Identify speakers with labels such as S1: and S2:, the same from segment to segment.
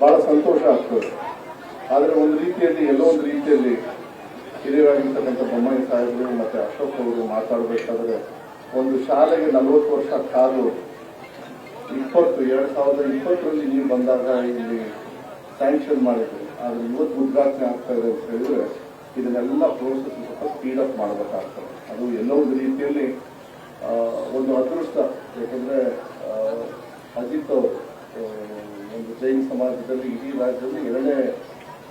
S1: ಬಹಳ ಸಂತೋಷ ಆಗ್ತದೆ. ಆದರೆ ಒಂದು ರೀತಿಯಲ್ಲಿ ಎಲ್ಲೋ ಒಂದು ರೀತಿಯಲ್ಲಿ ಹಿರಿಯರಾಗಿರ್ತಕ್ಕಂಥ ಬೊಮ್ಮಾಯಿ ಸಾಹೇಬರು ಮತ್ತು ಅಶೋಕ್ ಅವರು ಮಾತಾಡಬೇಕಾದ್ರೆ ಒಂದು ಶಾಲೆಗೆ 40 ವರ್ಷ ಕಾದು 2020ರಲ್ಲಿ ನೀವು ಬಂದಾಗ ಇಲ್ಲಿ ಸ್ಯಾಂಕ್ಷನ್ ಮಾಡಿದ್ರು, ಆದರೆ ಇವತ್ತು ಉದ್ಘಾಟನೆ ಆಗ್ತಾ ಇದೆ ಅಂತ ಹೇಳಿದ್ರೆ ಇದನ್ನೆಲ್ಲ ಪ್ರೋಸೆಸ್ ಸ್ವಲ್ಪ ಸ್ಪೀಡಪ್ ಮಾಡಬೇಕಾಗ್ತದೆ. ಅದು ಎಲ್ಲೋ ಒಂದು ರೀತಿಯಲ್ಲಿ ಒಂದು ಅದೃಷ್ಟ. ಯಾಕೆಂದರೆ ಅಜಿತ್ ಅವರು ಒಂದು ಜೈನ ಸಮಾಜದಲ್ಲಿ ಇಡೀ ರಾಜ್ಯದಲ್ಲಿ 2ನೇ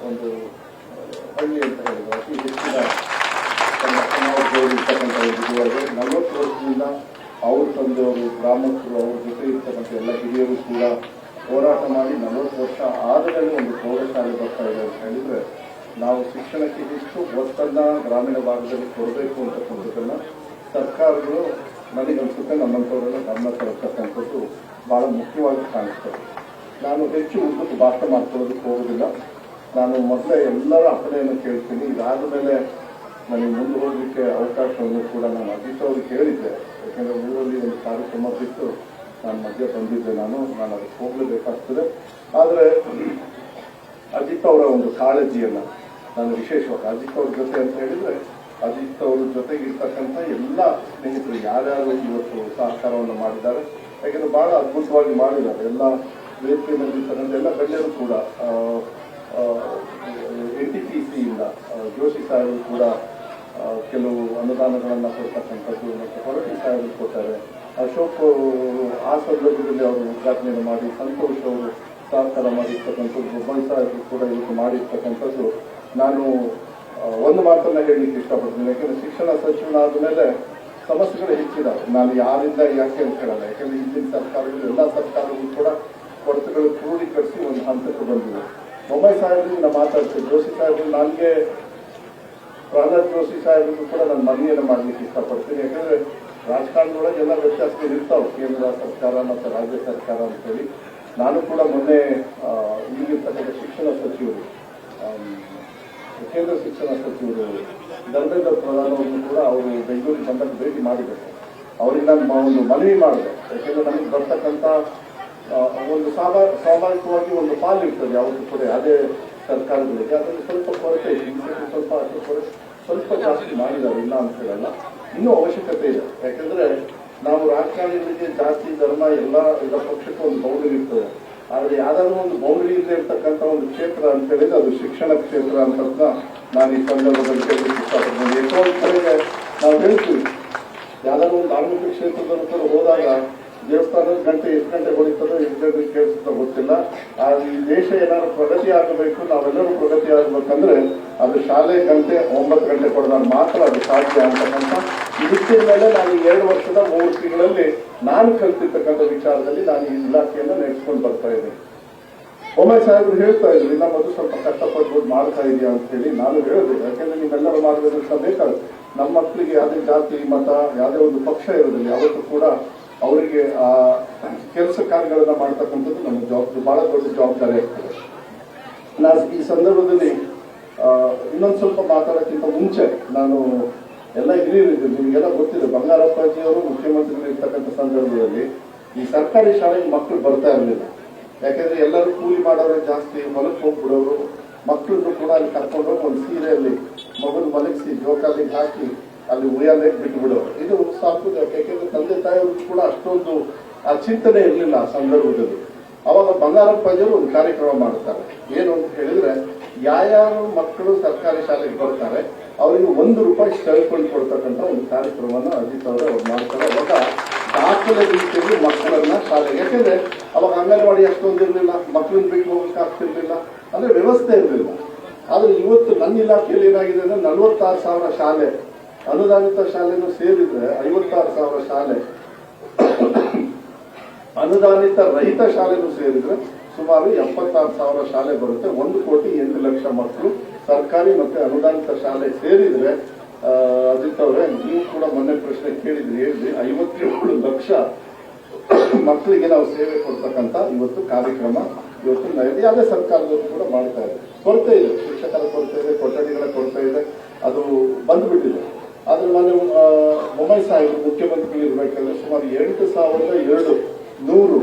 S1: ಒಂದು ಹಳ್ಳಿ ಅಂತ ಹೇಳಿದ್ರು, ಅತಿ ಹೆಚ್ಚಿನ ತನ್ನ ಇರ್ತಕ್ಕಂಥ ಇದುವರೆಗೆ 40 ವರ್ಷದಿಂದ ಅವ್ರ ತಂದೆಯವರು ಗ್ರಾಮಸ್ಥರು ಅವ್ರ ಜೊತೆ ಇರ್ತಕ್ಕಂಥ ಎಲ್ಲ ಹಿರಿಯರು ಕೂಡ ಹೋರಾಟ ಮಾಡಿ 40 ವರ್ಷ ಆದಮೇಲೆ ಒಂದು ಪ್ರೌಢಶಾಲೆ ಬರ್ತಾ ಇದೆ ಅಂತ ಹೇಳಿದ್ರೆ ನಾವು ಶಿಕ್ಷಣಕ್ಕೆ ಎಷ್ಟು ಒತ್ತನ್ನು ಗ್ರಾಮೀಣ ಭಾಗದಲ್ಲಿ ಕೊಡಬೇಕು ಅಂತಕ್ಕಂಥದ್ದನ್ನು ಸರ್ಕಾರಗಳು ನನಗನ್ಸುತ್ತೆ ನಮ್ಮಂಥವರೆಲ್ಲ ಗಮನ ತರತಕ್ಕಂಥದ್ದು ಬಹಳ ಮುಖ್ಯವಾಗಿ ಕಾಣಿಸ್ತದೆ. ನಾನು ಹೆಚ್ಚು ಉದ್ದಕ್ಕೆ ಭಾಷಣ ಮಾಡ್ಕೊಳ್ಳೋದಕ್ಕೆ ಹೋಗೋದಿಲ್ಲ. ನಾನು ಮೊದಲೇ ಎಲ್ಲರ ಅಪ್ಪಣೆಯನ್ನು ಕೇಳ್ತೀನಿ. ಇದಾದ ಮೇಲೆ ನನಗೆ ಮುಂದೆ ಹೋಗಲಿಕ್ಕೆ ಅವಕಾಶವನ್ನು ಕೂಡ ನಾನು ಅಜಿತ್ ಅವ್ರಿಗೆ ಹೇಳಿದ್ದೆ. ಯಾಕೆಂದರೆ ಊರಲ್ಲಿ ಒಂದು ಕಾರ್ಯಕ್ರಮ ಬಿಟ್ಟು ನಾನು ಮಧ್ಯೆ ಬಂದಿದ್ದೆ. ನಾನು ಅದಕ್ಕೆ ಹೋಗಲೇಬೇಕಾಗ್ತದೆ. ಆದರೆ ಅಜಿತ್ ಅವರ ಒಂದು ಕಾಳಜಿಯನ್ನು ನಾನು ವಿಶೇಷವಾಗಿ ಅಜಿತ್ ಅವ್ರ ಜೊತೆ ಅಂತ ಹೇಳಿದರೆ ಅಜಿತ್ ಅವ್ರ ಜೊತೆಗಿರ್ತಕ್ಕಂಥ ಎಲ್ಲ ಸ್ನೇಹಿತರು ಯಾರ್ಯಾರು ಇವತ್ತು ಸಹಕಾರವನ್ನು ಮಾಡಿದ್ದಾರೆ, ಯಾಕೆಂದರೆ ಭಾಳ ಅದ್ಭುತವಾಗಿ ಮಾಡಿದ್ದಾರೆ. ಎಲ್ಲ ವೇದಿಕೆಯಲ್ಲಿರ್ತಕ್ಕಂಥ ಎಲ್ಲ ಗಣ್ಯರು ಕೂಡ NTPCಯಿಂದ ಜೋಶಿ ಸಾಹೇಬರು ಕೂಡ ಕೆಲವು ಅನುದಾನಗಳನ್ನು ಕೊಡ್ತಕ್ಕಂಥದ್ದು ಮತ್ತು ಹೊರಟಿ ಸಾಹೇಬರು ಕೊಡ್ತಾರೆ. ಅಶೋಕ್ ಆ ಸಂದರ್ಭದಲ್ಲಿ ಅವರು ಉದ್ಘಾಟನೆಯನ್ನು ಮಾಡಿ ಸಂತೋಷ್ ಅವರು ಸಹಕಾರ ಮಾಡಿರ್ತಕ್ಕಂಥದ್ದು, ಬೊಮ್ಮಾಯಿ ಸಾಹೇಬರು ಕೂಡ ಇವತ್ತು ಮಾಡಿರ್ತಕ್ಕಂಥದ್ದು. ನಾನು ಒಂದು ಮಾತನ್ನು ಹೇಳಲಿಕ್ಕೆ ಇಷ್ಟಪಡ್ತೀನಿ. ಯಾಕೆಂದರೆ ಶಿಕ್ಷಣ ಸಚಿವನಾದ ಮೇಲೆ ಸಮಸ್ಯೆಗಳು ಹೆಚ್ಚಿದಾವೆ. ನಾನು ಯಾರಿಂದ ಯಾಕೆ ಅಂತ ಹೇಳಲ್ಲ. ಯಾಕೆಂದರೆ ಹಿಂದಿನ ಸರ್ಕಾರಗಳು ಎಲ್ಲ ಸರ್ಕಾರಗಳು ಕೂಡ ಕೊರತೆಗಳು ಕ್ರೋಢೀಕರಿಸಿ ಒಂದು ಹಂತಕ್ಕೆ ಬಂದಿದೆ. ಬೊಮ್ಮಾಯಿ ಸಾಹೇಬರಿಗೆ ನಾನು ಮಾತಾಡ್ತೀನಿ. ಜೋಶಿ ಸಾಹೇಬರು ನನಗೆ ಪ್ರಹ್ಲಾದ್ ಜೋಶಿ ಸಾಹೇಬರಿಗೂ ಕೂಡ ನಾನು ಮನವಿಯನ್ನು ಮಾಡಲಿಕ್ಕೆ ಇಷ್ಟಪಡ್ತೀನಿ. ಯಾಕೆಂದರೆ ರಾಜಕಾರಣದೊಳಗೆ ಎಲ್ಲ ವ್ಯತ್ಯಾಸಗಳು ಇರ್ತಾವೆ, ಕೇಂದ್ರ ಸರ್ಕಾರ ಮತ್ತು ರಾಜ್ಯ ಸರ್ಕಾರ ಅಂತೇಳಿ. ನಾನು ಕೂಡ ಮೊನ್ನೆ ಈಗಿರ್ತಕ್ಕಂಥ ಶಿಕ್ಷಣ ಸಚಿವರು, ಕೇಂದ್ರ ಶಿಕ್ಷಣ ಸಚಿವರು ಧರ್ಮೇಂದ್ರ ಪ್ರಧಾನ್ ಅವರನ್ನು ಕೂಡ ಅವರು ಬೆಂಗಳೂರಿಗೆ ಬಂದಾಗ ಭೇಟಿ ಮಾಡಿದರು. ಅವರಿಗೆ ನಾನು ಒಂದು ಮನವಿ ಮಾಡಿದೆ. ಯಾಕೆಂದರೆ ನಮಗೆ ಬರ್ತಕ್ಕಂಥ ಒಂದು ಸ್ವಾಭಾವಿಕವಾಗಿ ಒಂದು ಪಾಲು ಇರ್ತದೆ ಯಾವತ್ತೂ ಕೂಡ ಅದೇ ಸರ್ಕಾರಗಳಿಗೆ. ಅದರಲ್ಲಿ ಸ್ವಲ್ಪ ಕೊರತೆ ಇದೆ. ಸ್ವಲ್ಪ ಜಾಸ್ತಿ ಮಾಡಿದ್ದಾರೆ, ಇಲ್ಲ ಅಂತ ಹೇಳಲ್ಲ. ಇನ್ನೂ ಅವಶ್ಯಕತೆ ಇದೆ. ಯಾಕೆಂದರೆ ನಾವು ರಾಜಕಾರಣಿಗಳಿಗೆ ಜಾತಿ ಧರ್ಮ ಎಲ್ಲ ಪಕ್ಷಕ್ಕೆ ಒಂದು ಬೌಂಡರಿ ಇರ್ತದೆ. ಆದರೆ ಯಾವುದಾದ್ರೂ ಒಂದು ಬೌಂಡರಿ ಇಲ್ಲದೆ ಇರ್ತಕ್ಕಂಥ ಒಂದು ಕ್ಷೇತ್ರ ಅಂತ ಹೇಳಿದ್ರೆ ಅದು ಶಿಕ್ಷಣ ಕ್ಷೇತ್ರ ಅಂತ ನಾನು ಈ ಸಂದರ್ಭದಲ್ಲಿ ಹೇಳಲಿಕ್ಕೆ ಇಷ್ಟಪಡ್ತೀನಿ. ಎಷ್ಟೋ ಕಡೆಗೆ ನಾವು ಹೇಳ್ತೀವಿ, ಯಾವುದಾದ್ರೂ ಒಂದು ಧಾರ್ಮಿಕ ಕ್ಷೇತ್ರದಲ್ಲೂ ಕೂಡ ಹೋದಾಗ ದೇವಸ್ಥಾನದ ಗಂಟೆ ಎಷ್ಟು ಗಂಟೆ ಹೊಡಿತದೋ ಎಷ್ಟು ಗಂಟೆ ಕೇಳಿಸುತ್ತೋ ಗೊತ್ತಿಲ್ಲ. ಈ ದೇಶ ಏನಾದ್ರು ಪ್ರಗತಿ ಆಗಬೇಕು, ನಾವೆಲ್ಲರೂ ಪ್ರಗತಿ ಆಗಬೇಕಂದ್ರೆ ಅದು ಶಾಲೆ ಗಂಟೆ 9 ಗಂಟೆ ಕೊಡೋದಾಗ ಮಾತ್ರ ಅದು ಸಾಧ್ಯ ಅಂತಕ್ಕಂಥ ಇದಕ್ಕಿನ ಮೇಲೆ ನಾನು 2 ವರ್ಷದ 3 ತಿಂಗಳಲ್ಲಿ ನಾನು ಕಲಿತಿರ್ತಕ್ಕಂಥ ವಿಚಾರದಲ್ಲಿ ನಾನು ಈ ಇಲಾಖೆಯನ್ನು ನಡೆಸ್ಕೊಂಡು ಬರ್ತಾ ಇದ್ದೀನಿ. ಬೊಮ್ಮಾಯಿ ಸಾಹೇಬರು ಹೇಳ್ತಾ ಇದ್ರು, ಇಲ್ಲ ಮೊದಲು ಸ್ವಲ್ಪ ಕಷ್ಟಪಟ್ಟು ಮಾಡ್ತಾ ಇದೆಯಾ ಅಂತ ಹೇಳಿ. ನಾನು ಹೇಳಿದೆ, ಯಾಕೆಂದ್ರೆ ನೀವೆಲ್ಲರೂ ಮಾರ್ಗದರ್ಶನ ಬೇಕಾಗುತ್ತೆ. ನಮ್ಮ ಮಕ್ಕಳಿಗೆ ಯಾವುದೇ ಜಾತಿ ಮತ ಯಾವುದೇ ಒಂದು ಪಕ್ಷ ಇರೋದಿಲ್ಲ. ಯಾವತ್ತೂ ಕೂಡ ಅವರಿಗೆ ಆ ಕೆಲಸ ಕಾರ್ಯಗಳನ್ನ ಮಾಡ್ತಕ್ಕಂಥದ್ದು ನಮ್ಮ ಜವಾಬ್ದಾರಿ, ಬಹಳ ದೊಡ್ಡ ಜವಾಬ್ದಾರಿ ಆಗ್ತದೆ. ನಾನು ಈ ಸಂದರ್ಭದಲ್ಲಿ ಇನ್ನೊಂದು ಸ್ವಲ್ಪ ಮಾತಾಡೋಕ್ಕಿಂತ ಮುಂಚೆ ನಾನು ಎಲ್ಲ ಹಿರಿಯರಿದ್ದರು, ನಿಮಗೆಲ್ಲ ಗೊತ್ತಿದೆ. ಬಂಗಾರಪ್ಪಾಜಿಯವರು ಮುಖ್ಯಮಂತ್ರಿಗಳು ಇರ್ತಕ್ಕಂಥ ಸಂದರ್ಭದಲ್ಲಿ ಈ ಸರ್ಕಾರಿ ಶಾಲೆಗೆ ಮಕ್ಕಳು ಬರ್ತಾ ಇರಲಿಲ್ಲ. ಯಾಕೆಂದ್ರೆ ಎಲ್ಲರೂ ಕೂಲಿ ಮಾಡೋರು ಜಾಸ್ತಿ, ಹೊಲಕ್ಕೆ ಹೋಗ್ಬಿಡೋರು. ಮಕ್ಕಳನ್ನು ಕೂಡ ಅಲ್ಲಿ ಕರ್ಕೊಂಡೋಗಿ ಒಂದು ಸೀರೆಯಲ್ಲಿ ಮಗನ ಮಲಗಿಸಿ ಜೋಕಾಲಿಗೆ ಹಾಕಿ ಅಲ್ಲಿ ಉಯ್ಯಾಲೆಗೆ ಬಿಟ್ಟುಬಿಡೋರು. ಇದು ಸಾಂಪ್ರದಾಯಿಕ. ಯಾಕೆಂದ್ರೆ ತಂದೆ ತಾಯಿಯವ್ರಿಗೂ ಕೂಡ ಅಷ್ಟೊಂದು ಆ ಚಿಂತನೆ ಇರಲಿಲ್ಲ ಆ ಸಂದರ್ಭದಲ್ಲಿ. ಅವಾಗ ಬಂಗಾರಪ್ಪಾಜಿಯವರು ಒಂದು ಕಾರ್ಯಕ್ರಮ ಮಾಡ್ತಾರೆ. ಏನು ಅಂತ ಹೇಳಿದ್ರೆ, ಯಾರ್ಯಾರು ಮಕ್ಕಳು ಸರ್ಕಾರಿ ಶಾಲೆಗೆ ಬರ್ತಾರೆ ಅವರಿಗೆ ₹1 ಸ್ಟೈಪಂಡ್ ಕೊಡ್ತಕ್ಕಂಥ ಒಂದು ಕಾರ್ಯಕ್ರಮವನ್ನು ಅಜಿತ್ ಅವರು ಮಾಡ್ತಾರೆ. ಅವಾಗ ದಾಖಲೆ ರೀತಿಯಲ್ಲಿ ಮಕ್ಕಳನ್ನ ಶಾಲೆಗೆ, ಯಾಕೆಂದ್ರೆ ಅವಾಗ ಅಂಗನವಾಡಿ ಅಷ್ಟೊಂದು ಇರಲಿಲ್ಲ, ಮಕ್ಕಳನ್ನ ಬಿಟ್ಟು ಹೋಗಕ್ಕೆ ಆಗ್ತಿರ್ಲಿಲ್ಲ, ಅಂದ್ರೆ ವ್ಯವಸ್ಥೆ ಇರಲಿಲ್ಲ. ಆದ್ರೆ ಇವತ್ತು ನನ್ನ ಇಲಾಖೆಯಲ್ಲಿ ಏನಾಗಿದೆ ಅಂದ್ರೆ 46,000 ಶಾಲೆ, ಅನುದಾನಿತ ಶಾಲೆನೂ ಸೇರಿದ್ರೆ 56,000 ಶಾಲೆ, ಅನುದಾನಿತ ರಹಿತ ಶಾಲೆನೂ ಸೇರಿದ್ರೆ ಸುಮಾರು 76,000 ಶಾಲೆ ಬರುತ್ತೆ. 1,08,00,000 ಮಕ್ಕಳು ಸರ್ಕಾರಿ ಮತ್ತೆ ಅನುದಾನಿತ ಶಾಲೆ ಸೇರಿದ್ರೆ, ಅಜಿತ್ ಅವರೇ ನೀವು ಕೂಡ ಮೊನ್ನೆ ಪ್ರಶ್ನೆ ಕೇಳಿದ್ರಿ, ಹೇಳಿದ್ರಿ 57 ಲಕ್ಷ ಮಕ್ಕಳಿಗೆ ನಾವು ಸೇವೆ ಕೊಡ್ತಕ್ಕಂಥ ಇವತ್ತು ಕಾರ್ಯಕ್ರಮ ಇವತ್ತು ಯಾವುದೇ ಸರ್ಕಾರದವರು ಕೂಡ ಮಾಡ್ತಾ ಇದೆ. ಕೊರತೆ ಇದೆ, ಶಿಕ್ಷಕರ ಕೊರತೆ ಇದೆ, ಕೊಠಡಿಗಳ ಕೊರತೆ ಇದೆ, ಅದು ಬಂದ್ಬಿಟ್ಟಿದೆ. ಆದ್ರೆ ನಾನು ಬೊಮ್ಮಾಯಿ ಸಾಹೇಬರು ಮುಖ್ಯಮಂತ್ರಿಗಳು ಇರಬೇಕಾದ್ರೆ ಸುಮಾರು 8,200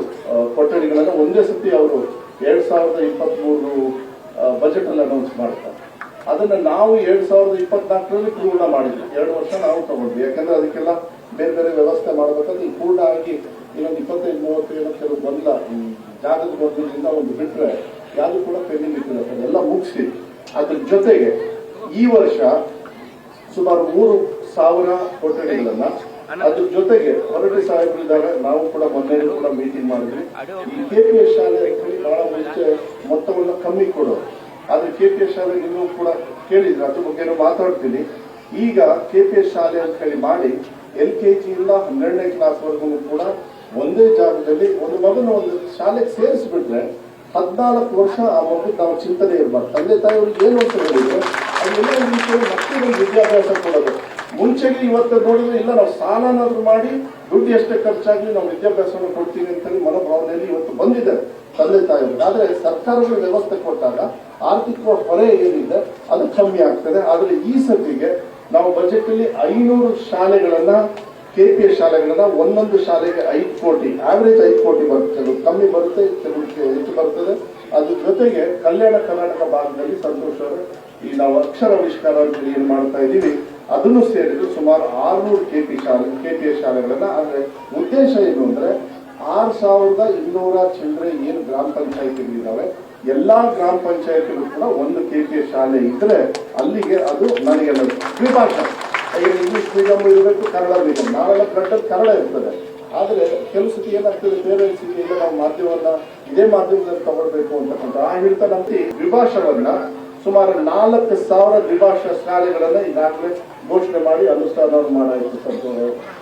S1: ಕೊಠಡಿಗಳನ್ನು ಒಂದೇ ಸತಿ ಅವರು 2023 ಬಜೆಟ್ ಅಲ್ಲಿ ಅನೌನ್ಸ್ ಮಾಡ್ತಾರೆ. ಅದನ್ನ ನಾವು 2024ರಲ್ಲಿ ಪೂರ್ಣ ಮಾಡಿದ್ವಿ. 2 ವರ್ಷ ನಾವು ತಗೊಂಡ್ವಿ. ಯಾಕಂದ್ರೆ ಅದಕ್ಕೆಲ್ಲ ಬೇರೆ ಬೇರೆ ವ್ಯವಸ್ಥೆ ಮಾಡಬೇಕಾದ್ರೆ ಈ ಪೂರ್ಣ ಆಗಿ ಇನ್ನೊಂದು 25-30 ಏನೋ ಕೆಲವು ಬಂದ ಈ ಜಾಗದ ಗೊಂದಲದಿಂದ ಒಂದು ಬಿಟ್ರೆ ಯಾವುದು ಕೂಡ ಪೆಂಡಿಂಗ್ ಇಟ್ಟಿಲ್ಲ. ಎಲ್ಲ ಮುಗಿಸಿ ಅದ್ರ ಜೊತೆಗೆ ಈ ವರ್ಷ ಸುಮಾರು 3,000 ಕೊಠಡಿಗಳನ್ನ ಅದ್ರ ಜೊತೆಗೆ ಹೊರಗಡೆ ಸಾಹೇಬರಿದ್ದಾರೆ. ನಾವು ಕೂಡ ಮೊನ್ನೆ ಕೂಡ ಮೀಟಿಂಗ್ ಮಾಡಿದ್ವಿ. ಈ KPS ಶಾಲೆ ಬಹಳ ಮುಂಚೆ ಮೊತ್ತವನ್ನ ಕಮ್ಮಿ ಕೊಡೋರು, ಆದ್ರೆ KPS ಶಾಲೆಗೆ ಇನ್ನೂ ಕೂಡ ಕೇಳಿದ್ರೆ ಅದ್ರ ಬಗ್ಗೆ ಮಾತಾಡ್ತೀನಿ. ಈಗ KPS ಶಾಲೆ ಅಂತ ಹೇಳಿ ಮಾಡಿ LKG ಇಂದ 12ನೇ ಕ್ಲಾಸ್ವರೆಗೂ ಕೂಡ ಒಂದೇ ಜಾಗದಲ್ಲಿ ಒಂದು ಮಗನ ಒಂದು ಶಾಲೆಗೆ ಸೇರಿಸ್ಬಿಟ್ರೆ 14 ವರ್ಷ ಆ ಮಗು ನಾವು ಚಿಂತನೆ ಇರಬಾರ್ದು. ತಂದೆ ತಾಯಿಯವ್ರಿಗೆ ಏನು ಅಂತ ಹೇಳಿದ್ರೆ ಅದೆಲ್ಲ ರೀತಿಯಲ್ಲಿ ಮತ್ತೆ ಒಂದು ವಿದ್ಯಾಭ್ಯಾಸ ಕೊಡೋದು. ಮುಂಚೆಗೆ ಇವತ್ತು ನೋಡಿದ್ರೆ ಇಲ್ಲ ನಾವು ಸಾಲನಾದ್ರೂ ಮಾಡಿ ದುಡ್ಡು ಎಷ್ಟೇ ಖರ್ಚಾಗ್ಲಿ ನಾವು ವಿದ್ಯಾಭ್ಯಾಸವನ್ನು ಕೊಡ್ತೀವಿ ಅಂತ ಹೇಳಿ ಮನೋಭಾವನೆಯಲ್ಲಿ ಇವತ್ತು ಬಂದಿದೆ ತಂದೆ ತಾಯಿಯವರು. ಆದ್ರೆ ಸರ್ಕಾರಗಳು ವ್ಯವಸ್ಥೆ ಕೊಟ್ಟಾಗ ಆರ್ಥಿಕ ಹೊರೆ ಏನಿದೆ ಅದು ಕಮ್ಮಿ ಆಗ್ತದೆ. ಆದ್ರೆ ಈ ಸತಿಗೆ ನಾವು ಬಜೆಟ್ ಅಲ್ಲಿ 500 ಶಾಲೆಗಳನ್ನ KPS ಶಾಲೆಗಳನ್ನ ಒಂದೊಂದು ಶಾಲೆಗೆ 5 ಕೋಟಿ, ಆವರೇಜ್ 5 ಕೋಟಿ ಬರುತ್ತೆ. ಕಮ್ಮಿ ಬರುತ್ತೆ, ಹೆಚ್ಚು ಬರ್ತದೆ. ಅದ್ರ ಜೊತೆಗೆ ಕಲ್ಯಾಣ ಕರ್ನಾಟಕ ಭಾಗದಲ್ಲಿ ಸಂತೋಷ್ ಅವರು ಈ ನಾವು ಅಕ್ಷರಾವಿಷ್ಕಾರ ಅಂತ ಏನ್ ಮಾಡ್ತಾ ಇದೀವಿ ಅದನ್ನು ಸೇರಿದ್ರು ಸುಮಾರು 600 KPS ಶಾಲೆಗಳನ್ನ. ಆದ್ರೆ ಉದ್ದೇಶ ಏನು ಅಂದ್ರೆ 6,200 ಚಿಲ್ಲರೆ ಏನು ಗ್ರಾಮ ಪಂಚಾಯತಿಗಳಿದ್ದಾವೆ ಎಲ್ಲಾ ಗ್ರಾಮ ಪಂಚಾಯತಿಗಳು ಕೂಡ ಒಂದು KPS ಶಾಲೆ ಇದ್ರೆ ಅಲ್ಲಿಗೆ ಅದು ನನಗೆ ದ್ವಿಭಾಷಾ, ಇಂಗ್ಲಿಷ್ ಮೀಡಿಯಂ ಇರಬೇಕು, ಕನ್ನಡ ಮೀಡಿಯಂ. ನಾವೆಲ್ಲ ಕನ್ನಡ ಇರ್ತದೆ. ಆದ್ರೆ ಕೆಲವು ಸತಿ ಏನಾಗ್ತದೆ ಪೇರೆಂಟ್ಸ್ ಇಲ್ಲ ನಾವು ಮಾಧ್ಯಮವನ್ನ ಇದೇ ಮಾಧ್ಯಮದಲ್ಲಿ ತಗೊಳ್ಬೇಕು ಅಂತಕ್ಕಂಥ ಆ ಹೇಳ್ತಾ ನಮ್ಗೆ ದ್ವಿಭಾಷಾವನ್ನ ಸುಮಾರು 4,000 ದ್ವಿಭಾಷಾ ಶಾಲೆಗಳನ್ನ ಈಗಾಗಲೇ ಘೋಷಣೆ ಮಾಡಿ ಅನುಷ್ಠಾನ ಮಾಡಾಯಿತು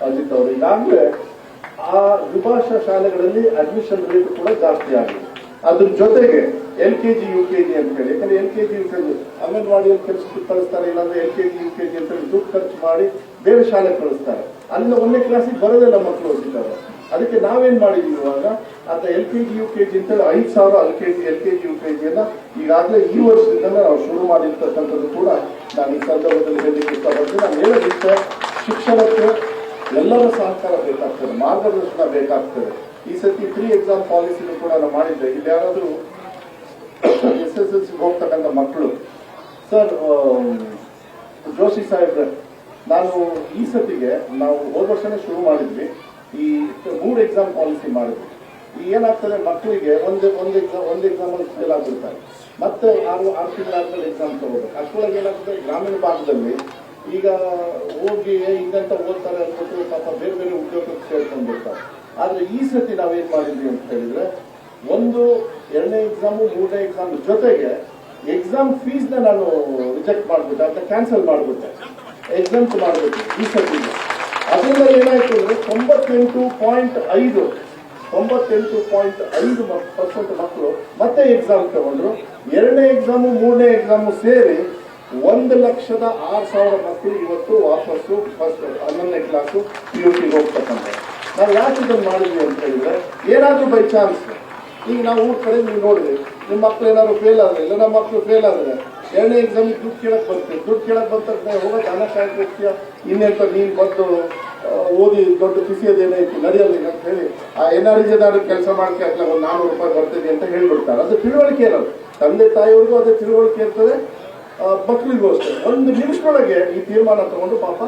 S1: ಅಜಿತ್ ಅವರು. ಈಗಾಗಲೇ ಆ ದ್ವಿಭಾಷಾ ಶಾಲೆಗಳಲ್ಲಿ ಅಡ್ಮಿಷನ್ ರೇಟ್ ಕೂಡ ಜಾಸ್ತಿ ಆಗಿದೆ. ಅದ್ರ ಜೊತೆಗೆ LKG UKG ಅಂತ ಹೇಳಿ, ಯಾಕಂದ್ರೆ LKG UKG ಅಂಗನವಾಡಿಯಲ್ಲಿ ಕೆಲಸಕ್ಕೆ ಕಳಿಸ್ತಾರೆ, ಇಲ್ಲಾಂದ್ರೆ LKG UKG ಅಂತ ಹೇಳಿ ದುಡ್ಡು ಖರ್ಚು ಮಾಡಿ ಬೇರೆ ಶಾಲೆ ಕಳಿಸ್ತಾರೆ. ಅಲ್ಲಿಂದ 1ನೇ ಕ್ಲಾಸಿಗೆ ಬರೋದಿಲ್ಲ ಮಕ್ಕಳು ಓದಿದ್ದಾರೆ. ಅದಕ್ಕೆ ನಾವೇನ್ ಮಾಡಿದೀವಿ ಇವಾಗ ಅಂತ LKG UKG ಅಂತೇಳಿ 5,000 LKG UKG ಅನ್ನ ಈಗಾಗಲೇ ಈ ವರ್ಷದಿಂದ ನಾವು ಶುರು ಮಾಡಿರ್ತಕ್ಕಂಥದ್ದು ಕೂಡ ನಾನು ಈ ಸಂದರ್ಭದಲ್ಲಿ ಹೇಳಲಿಕ್ಕೆ ಇಷ್ಟಪಡ್ತೀನಿ. ನಾನು ಹೇಳೋದಿಕ್ಕೆ ಶಿಕ್ಷಣಕ್ಕೆ ಎಲ್ಲರ ಸಹಕಾರ ಬೇಕಾಗ್ತದೆ, ಮಾರ್ಗದರ್ಶನ ಬೇಕಾಗ್ತದೆ. ಈ ಸತಿ 3 ಎಕ್ಸಾಮ್ ಪಾಲಿಸಿನೂ ಕೂಡ ನಾವು ಮಾಡಿದ್ದೆ. ಇಲ್ಲಿ ಯಾರಾದ್ರೂ SSLC ಹೋಗ್ತಕ್ಕಂಥ ಮಕ್ಕಳು ಸರ್ ಜೋಶಿ ಸಾಹೇಬ್ರೆ, ನಾನು ಈ ಸತಿಗೆ ನಾವು ಹೋದ ವರ್ಷನೇ ಶುರು ಮಾಡಿದ್ವಿ, ಈ 3 ಎಕ್ಸಾಮ್ ಪಾಲಿಸಿ ಮಾಡಿದ್ವಿ. ಈ ಏನಾಗ್ತದೆ ಮಕ್ಕಳಿಗೆ ಒಂದು ಎಕ್ಸಾಮ್ ಅಲ್ಲಿ ಫೇಲ್ ಆಗ್ಬಿಡ್ತಾರೆ, ಮತ್ತೆ 6 ತಿಂಗಳಾದ್ಮೇಲೆ ಎಕ್ಸಾಮ್ ತಗೋಬೇಕು. ಅಷ್ಟೊಳಗೆ ಏನಾಗ್ತದೆ ಗ್ರಾಮೀಣ ಭಾಗದಲ್ಲಿ ಈಗ ಹೋಗಿ ಹಿಂಗಂತ ಓದ್ತಾರೆ ಅಂದ್ಬಿಟ್ಟು ಪಾಪ ಬೇರೆ ಬೇರೆ ಉದ್ಯೋಗಕ್ಕೆ ಸೇರ್ಕೊಂಡ್ಬಿಡ್ತಾರೆ. ಆದ್ರೆ ಈ ಸತಿ ನಾವೇನ್ ಮಾಡಿದ್ವಿ ಅಂತ ಹೇಳಿದ್ರೆ 1, 2ನೇ ಎಕ್ಸಾಮು 3ನೇ ಎಕ್ಸಾಮ್ ಜೊತೆಗೆ ಎಕ್ಸಾಮ್ ಫೀಸ್ ನಾನು ರಿಜೆಕ್ಟ್ ಮಾಡ್ಬಿಟ್ಟೆ ಅಂತ ಕ್ಯಾನ್ಸಲ್ ಮಾಡ್ಬಿಟ್ಟೆ, ಎಕ್ಸಾಮ್ ಮಾಡ್ಬಿಟ್ಟು ಈ ಸತಿಗೆ. ಅದರಿಂದ ಏನಾಯ್ತು ಅಂದ್ರೆ 98.5% ಮಕ್ಕಳು ಮತ್ತೆ ಎಕ್ಸಾಮ್ ತಗೊಂಡ್ರು. 2ನೇ ಎಕ್ಸಾಮು 3ನೇ ಎಕ್ಸಾಮು ಸೇರಿ 1,06,000 ಮಕ್ಕಳು ಇವತ್ತು ವಾಪಸ್ಸು ಫಸ್ಟ್ 11ನೇ ಕ್ಲಾಸು PUC ಹೋಗ್ತಕ್ಕಂಥ. ನಾವು ಯಾಕೆ ಇದನ್ನು ಮಾಡಿದ್ವಿ ಅಂತ ಹೇಳಿದ್ರೆ ಏನಾದ್ರೂ ಬೈ ಚಾನ್ಸ್ ಈಗ ನಾವು ಊರ್ ಕಡೆ ನೀವು ನೋಡಿದ್ರಿ ನಿಮ್ಮ ಮಕ್ಳು ಏನಾದ್ರು ಫೇಲ್ ಆದ್ರೆ, ಇಲ್ಲ ನಮ್ಮ ಮಕ್ಕಳು ಫೇಲ್ ಆದ್ರೆ 2ನೇ ಎಕ್ಸಾಮಿಗೆ ದುಡ್ಡು ಕೇಳಕ್ ಬರ್ತೀವಿ. ದುಡ್ಡು ಕೇಳಕ್ ಬಂದ ಹೋಗೋದು ಹಣ ಕಾಯ್ತು ಹೋಗ್ತೀಯ, ಇನ್ನೆಂತ ನೀನು ಬಂದು ಓದಿ ದೊಡ್ಡ ಕಿಸಿಯೋದೇನೈತಿ ನಡೆಯೋದಿಲ್ಲ ಅಂತ ಹೇಳಿ ಆ NREG ಕೆಲಸ ಮಾಡ್ಕೆ ಹಾಕ್ಲ ಒಂದು 400 ರೂಪಾಯಿ ಬರ್ತೀನಿ ಅಂತ ಹೇಳ್ಬಿಡ್ತಾರೆ. ಅದು ತಿಳುವಳಿಕೆ ಇರೋದು, ತಂದೆ ತಾಯಿಯವ್ರಿಗೂ ಅದೇ ತಿಳುವಳಿಕೆ ಇರ್ತದೆ, ಮಕ್ಕಳಿಗೂ ಅಷ್ಟೇ. 1 ನಿಮಿಷದೊಳಗೆ ಈ ತೀರ್ಮಾನ ತಗೊಂಡು ಪಾಪ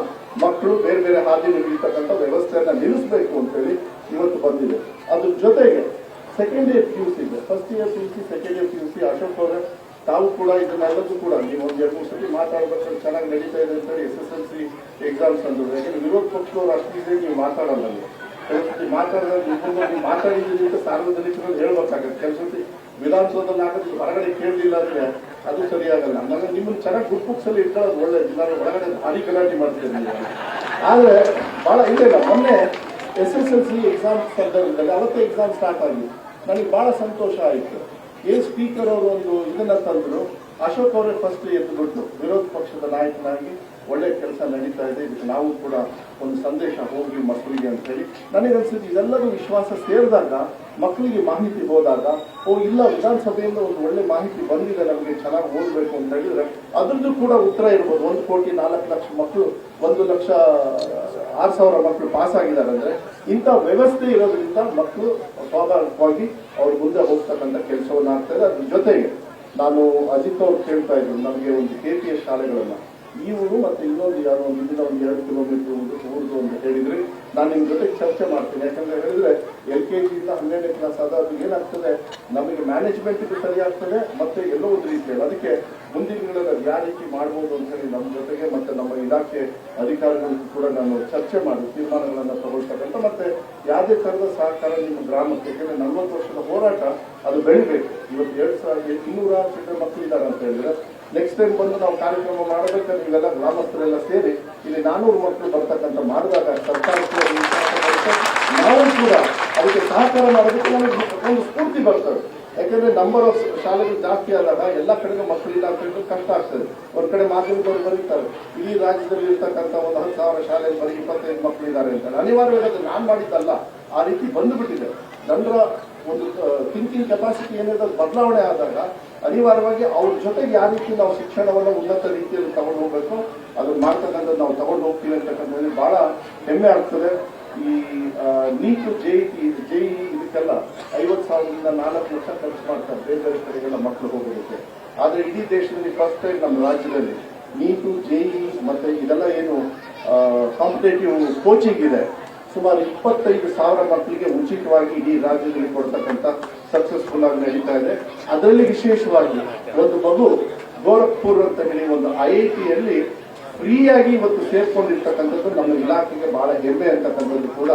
S1: ಮಕ್ಕಳು ಬೇರೆ ಬೇರೆ ಹಾದಿಯಲ್ಲಿ ಇರ್ತಕ್ಕಂಥ ವ್ಯವಸ್ಥೆಯನ್ನ ನಿಲ್ಲಿಸಬೇಕು ಅಂತ ಹೇಳಿ ಇವತ್ತು ಬಂದಿದೆ. ಅದ್ರ ಜೊತೆಗೆ ಸೆಕೆಂಡ್ ಇಯರ್ PUC ಇದೆ, first year PUC, second year PUC. Ashok ಅವರೇ ತಾವು ಕೂಡ ಇದನ್ನೆಲ್ಲದೂ ಕೂಡ ನೀವು ಒಂದು 2-3 ಸತಿ ಮಾತಾಡ್ಬೇಕಾದ್ರೆ ಚೆನ್ನಾಗಿ ನಡೀತಾ ಇದೆ ಅಂತ ಹೇಳಿ SSLC ಎಕ್ಸಾಮ್ಸ್ ಅಂದ್ರು. ಯಾಕಂದ್ರೆ ವಿರೋಧ ಪಕ್ಷದವರು ಅಷ್ಟಿದೆ ನೀವು ಮಾತಾಡಲ್ಲ, ನೀವು ಕೆಲಸತಿ ಮಾತಾಡಿದ್ರೆ ನೀವು ಮಾತಾಡಿದ್ದೀರಿ ಅಂತ ಸಾರ್ವಜನಿಕರಲ್ಲಿ ಹೇಳ್ಬೇಕಾಗತ್ತೆ. ಕೆಲಸತಿ ವಿಧಾನಸೌಧದಲ್ಲಿ ಹಾಕಿದ್ರೆ ಹೊರಗಡೆ ಕೇಳಲಿಲ್ಲ ಅಂದ್ರೆ ಅದು ಸರಿಯಾಗಲ್ಲ. ನನಗೆ ನಿಮ್ಮನ್ನು ಚೆನ್ನಾಗಿ ಗುಡ್ ಅಲ್ಲಿ ಇಟ್ಕೊಳ್ಳೋದು ಒಳ್ಳೇದು, ನಾನು ಒಳಗಡೆ ಭಾರಿ ಗಲಾಟೆ ಮಾಡ್ತೇನೆ. ಆದ್ರೆ ಬಹಳ ಇಲ್ಲ, ಮೊನ್ನೆ SSLC ಎಕ್ಸಾಮ್ ಸಂದರ್ಭದಲ್ಲಿ ಅವತ್ತೇ ಎಕ್ಸಾಮ್ ಸ್ಟಾರ್ಟ್ ಆಗಿದೆ. ನನಗೆ ಬಹಳ ಸಂತೋಷ ಆಯಿತು. ಸ್ಪೀಕರ್ ಅವರು ಒಂದು ಇದನ್ನ ತಂದ್ರು, ಅಶೋಕ್ ಅವರೇ ಫಸ್ಟ್ ಎದ್ದು ಬಿಟ್ಟು ವಿರೋಧ ಪಕ್ಷದ ನಾಯಕನಾಗಿ ಒಳ್ಳೆ ಕೆಲಸ ನಡೀತಾ ಇದೆ, ಇದಕ್ಕೆ ನಾವು ಕೂಡ ಒಂದು ಸಂದೇಶ ಹೋಗಿ ಮಕ್ಕಳಿಗೆ ಅಂತ ಹೇಳಿ ನನಗನ್ಸುತ್ತೆ. ಇದೆಲ್ಲರೂ ವಿಶ್ವಾಸ ಸೇರಿದಾಗ ಮಕ್ಕಳಿಗೆ ಮಾಹಿತಿ ಹೋದಾಗ ಇಲ್ಲ ವಿಧಾನಸಭೆಯಿಂದ ಒಂದು ಒಳ್ಳೆ ಮಾಹಿತಿ ಬಂದಿದೆ, ನಮಗೆ ಚೆನ್ನಾಗಿ ಓದಬೇಕು ಅಂತ ಹೇಳಿದ್ರೆ ಅದ್ರದ್ದು ಕೂಡ ಉತ್ತರ ಇರ್ಬೋದು. 1,04,00,000 ಮಕ್ಕಳು 1,00,000 6,000 ಮಕ್ಕಳು ಪಾಸ್ ಆಗಿದ್ದಾರೆ ಅಂದ್ರೆ ಇಂಥ ವ್ಯವಸ್ಥೆ ಇರೋದ್ರಿಂದ ಮಕ್ಕಳು ಸ್ವಾಭಾವಿಕವಾಗಿ ಅವ್ರು ಮುಂದೆ ಹೋಗ್ತಕ್ಕಂಥ ಕೆಲಸವನ್ನ ಆಗ್ತದೆ. ಅದ್ರ ಜೊತೆಗೆ ನಾನು ಅಜಿತ್ ಅವ್ರು ಕೇಳ್ತಾ ಇದ್ರು ನಮಗೆ ಒಂದು KPS ಶಾಲೆಗಳನ್ನ ಈ ಊರು ಮತ್ತೆ ಇನ್ನೊಂದು ಯಾರೋ ಇಲ್ಲಿಂದ ಒಂದು 2 ಕಿಲೋಮೀಟರ್ ಊರ್ದು ಅಂತ ಹೇಳಿದ್ರಿ. ನಾನು ನಿಮ್ ಜೊತೆ ಚರ್ಚೆ ಮಾಡ್ತೀನಿ. ಯಾಕಂದ್ರೆ ಹೇಳಿದ್ರೆ LKG ಇಂದ 12ನೇ ಕ್ಲಾಸ್ ಆದಾಗ ಏನಾಗ್ತದೆ, ನಮಗೆ ಮ್ಯಾನೇಜ್ಮೆಂಟ್ ಸರಿ ಆಗ್ತದೆ ಮತ್ತೆ ಎಲ್ಲೋ ಒಂದು ರೀತಿಯಲ್ಲಿ ಅದಕ್ಕೆ ಮುಂದಿನ ದಿನಗಳಲ್ಲಿ ಯಾವ ರೀತಿ ಮಾಡ್ಬೋದು ಅಂತ ಹೇಳಿ ನಮ್ಮ ಜೊತೆಗೆ ಮತ್ತೆ ನಮ್ಮ ಇಲಾಖೆ ಅಧಿಕಾರಿಗಳಿಗೂ ಕೂಡ ನಾನು ಚರ್ಚೆ ಮಾಡಿ ತೀರ್ಮಾನಗಳನ್ನ ತಗೊಳ್ತಕ್ಕಂಥ ಮತ್ತೆ ಯಾವುದೇ ತರದ ಸಹಕಾರ ನಿಮ್ಮ ಗ್ರಾಮಕ್ಕೆ, ಯಾಕಂದ್ರೆ 40 ವರ್ಷದ ಹೋರಾಟ ಅದು ಬೆಳಿಬೇಕು. ಇವತ್ತು 2,200 ಚಿಕ್ಕ ಮಕ್ಕಳು ಇದ್ದಾರೆ ಅಂತ ಹೇಳಿದ್ರೆ ನೆಕ್ಸ್ಟ್ ಟೈಮ್ ಬಂದು ನಾವು ಕಾರ್ಯಕ್ರಮ ಮಾಡಬೇಕಾದ್ರೆ ನೀವೆಲ್ಲ ಗ್ರಾಮಸ್ಥರೆಲ್ಲ ಸೇರಿ ಇಲ್ಲಿ 400 ಮಕ್ಕಳು ಬರ್ತಕ್ಕಂಥ ಮಾಡಿದಾಗ ಸರ್ಕಾರಕ್ಕೆ ನಾವು ಕೂಡ ಅದಕ್ಕೆ ಸಹಕಾರ ಮಾಡೋದಕ್ಕೆ ನಮಗೆ ಒಂದು ಸ್ಫೂರ್ತಿ ಬರ್ತದೆ. ಯಾಕಂದ್ರೆ ನಂಬರ್ ಆಫ್ ಶಾಲೆಗಳು ಜಾಸ್ತಿ ಆದಾಗ ಎಲ್ಲ ಕಡೆಗೂ ಮಕ್ಕಳಿಲ್ಲ ಅಂತ ಹೇಳಿದ್ರೆ ಕಷ್ಟ ಆಗ್ತದೆ. ಒಂದ್ ಕಡೆ ಮಾಧ್ಯಮದವರು ಬರೀತಾರೆ ಇಡೀ ರಾಜ್ಯದಲ್ಲಿ ಇರ್ತಕ್ಕಂಥ ಒಂದು 10,000 ಶಾಲೆಯಲ್ಲಿ ಬರೀ 25 ಮಕ್ಕಳು ಇದ್ದಾರೆ ಅಂತ. ಅನಿವಾರ್ಯವಾಗಿ ನಾನು ಮಾಡಿದ್ದಲ್ಲ, ಆ ರೀತಿ ಬಂದುಬಿಟ್ಟಿದೆ. ಜನರ ಒಂದು ಥಿಂಕಿಂಗ್ ಕೆಪಾಸಿಟಿ ಏನಿದೆ ಬದಲಾವಣೆ ಆದಾಗ ಅನಿವಾರ್ಯವಾಗಿ ಅವ್ರ ಜೊತೆಗೆ ಯಾವ ರೀತಿ ನಾವು ಶಿಕ್ಷಣವನ್ನು ಉನ್ನತ ರೀತಿಯಲ್ಲಿ ತಗೊಂಡು ಹೋಗ್ಬೇಕು ಅದನ್ನ ಮಾಡ್ತಕ್ಕಂಥದ್ದು ನಾವು ತಗೊಂಡು ಹೋಗ್ತೀವಿ ಅಂತಕ್ಕಂಥದ್ದು ಬಹಳ ಹೆಮ್ಮೆ ಆಗ್ತದೆ. ಈ ನೀಟ್ JEE ಇದಕ್ಕೆಲ್ಲ 50,000ದಿಂದ 4 ಲಕ್ಷ ಖರ್ಚು ಮಾಡ್ತಾರೆ ಬೇರೆ ಬೇರೆ ಕಡೆಗೆಲ್ಲ ಮಕ್ಕಳು ಹೋಗೋದಕ್ಕೆ. ಆದ್ರೆ ಇಡೀ ದೇಶದಲ್ಲಿ ಫಸ್ಟ್ ಟೈಮ್ ನಮ್ಮ ರಾಜ್ಯದಲ್ಲಿ ನೀಟು JEE ಮತ್ತೆ ಇದೆಲ್ಲ ಏನು ಕಾಂಪಿಟೇಟಿವ್ ಕೋಚಿಂಗ್ ಇದೆ ಸುಮಾರು 25,000 ಮಕ್ಕಳಿಗೆ ಉಚಿತವಾಗಿ ಇಡೀ ರಾಜ್ಯದಲ್ಲಿ ಕೊಡ್ತಕ್ಕಂಥ ಸಕ್ಸಸ್ಫುಲ್ ಆಗಿ ನಡೀತಾ ಇದೆ. ಅದರಲ್ಲಿ ವಿಶೇಷವಾಗಿ ಒಂದು ಮಗು ಗೋರಖ್ಪುರ್ ಅಂತ ಹೇಳಿ ಒಂದು IITಯಲ್ಲಿ ಫ್ರೀಯಾಗಿ ಇವತ್ತು ಸೇರ್ಕೊಂಡಿರ್ತಕ್ಕಂಥದ್ದು ನಮ್ಮ ಇಲಾಖೆಗೆ ಬಹಳ ಹೆಮ್ಮೆ ಅಂತಕ್ಕಂಥದ್ದು ಕೂಡ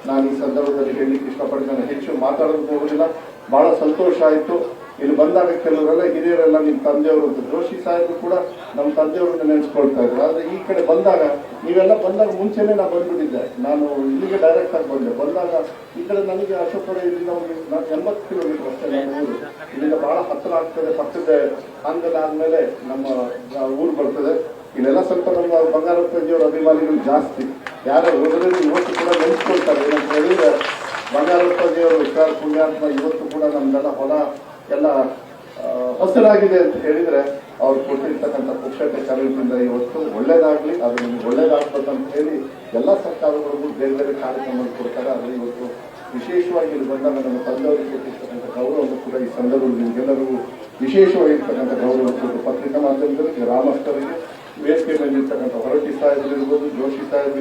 S1: ನಾನು ಈ ಸಂದರ್ಭದಲ್ಲಿ ಹೇಳಲಿಕ್ಕೆ ಇಷ್ಟಪಡ್ತೇನೆ. ಹೆಚ್ಚು ಮಾತಾಡೋದು ಹೋಗೋದಿಲ್ಲ. ಬಹಳ ಸಂತೋಷ ಆಯಿತು. ಇಲ್ಲಿ ಬಂದಾಗ ಕೆಲವರೆಲ್ಲ ಹಿರಿಯರೆಲ್ಲ ನಿಮ್ಮ ತಂದೆಯವರು ಜೋಶಿ ಸಾಹೇಬರು ಕೂಡ ನಮ್ಮ ತಂದೆಯವರನ್ನ ನೆನೆಸ್ಕೊಳ್ತಾ ಇದ್ರು. ಆದ್ರೆ ಈ ಕಡೆ ಬಂದಾಗ ನೀವೆಲ್ಲ ಬಂದಾಗ ಮುಂಚೆನೆ ನಾನು ಬಂದ್ಬಿಟ್ಟಿದ್ದೆ. ನಾನು ಇಲ್ಲಿಗೆ ಡೈರೆಕ್ಟ್ ಆಗಿ ಬಂದಾಗ ಈ ಕಡೆ ನನಗೆ ಅಶೋಕರ ಇಲ್ಲಿಂದ ಒಂದು 80 ಕಿಲೋಮೀಟರ್ ಅಷ್ಟೇ ನನ್ನ ಊರು. ಇಲ್ಲಿಂದ ಬಹಳ ಹತ್ತಿರ ಆಗ್ತದೆ. ಪಕ್ಕದ ಹಾಂಗಲ್ ಆದ್ಮೇಲೆ ನಮ್ಮ ಊರು ಬರ್ತದೆ. ಇಲ್ಲೆಲ್ಲ ಸ್ವಲ್ಪ ನಮ್ಮ ಬಂಗಾರಪ್ಪಜಿಯವರ ಅಭಿಮಾನಿಗಳು ಜಾಸ್ತಿ. ಯಾರೋ ಹೋದ್ರೆ ಇವತ್ತು ಕೂಡ ನೆನೆಸ್ಕೊಳ್ತಾರೆ. ಏನಂತ ಹೇಳಿದ್ರೆ ಬಂಗಾರಪ್ಪಜಿಯವರು ವಿಚಾರ ಪುಣ್ಯಾತ್ಮ ಇವತ್ತು ಕೂಡ ನಮ್ದೆಲ್ಲ ಹೊಲ ಎಲ್ಲ ಹಸಿರಾಗಿದೆ ಅಂತ ಹೇಳಿದ್ರೆ ಅವ್ರು ಕೊಟ್ಟಿರ್ತಕ್ಕಂಥ ಪುಕ್ಷತೆ ಕರೆಯಿಂದ ಇವತ್ತು ಒಳ್ಳೇದಾಗ್ಲಿ, ಅದು ನಿಮ್ಗೆ ಒಳ್ಳೇದಾಗ್ಬೇಕಂತ ಹೇಳಿ ಎಲ್ಲ ಸರ್ಕಾರಗಳಿಗೂ ಬೇರೆ ಬೇರೆ ಕಾರ್ಯಕ್ರಮ ಕೊಡ್ತಾರೆ. ಆದರೆ ಇವತ್ತು ವಿಶೇಷವಾಗಿ ಇಲ್ಲಿ ಬಂದಾಗ ನಮ್ಮ ತಂದೆಯವರಿಗೆ ಕೊಟ್ಟಿರ್ತಕ್ಕಂಥ ಗೌರವವನ್ನು ಕೂಡ ಈ ಸಂದರ್ಭದಲ್ಲಿ ನಿಮಗೆಲ್ಲರಿಗೂ ವಿಶೇಷವಾಗಿರ್ತಕ್ಕಂಥ ಗೌರವ ಕೊಟ್ಟು ಪತ್ರಿಕಾ ಮಾಧ್ಯಮದಲ್ಲಿ ಗ್ರಾಮಸ್ಥರಿಗೆ ವೇದಿಕೆ ಮೇಲೆ ಇರ್ತಕ್ಕಂಥ ಹೊರಟಿ ಸಾಹೇಬರಿರ್ಬೋದು, ಜೋಶಿ ಸಾಹೇಬ್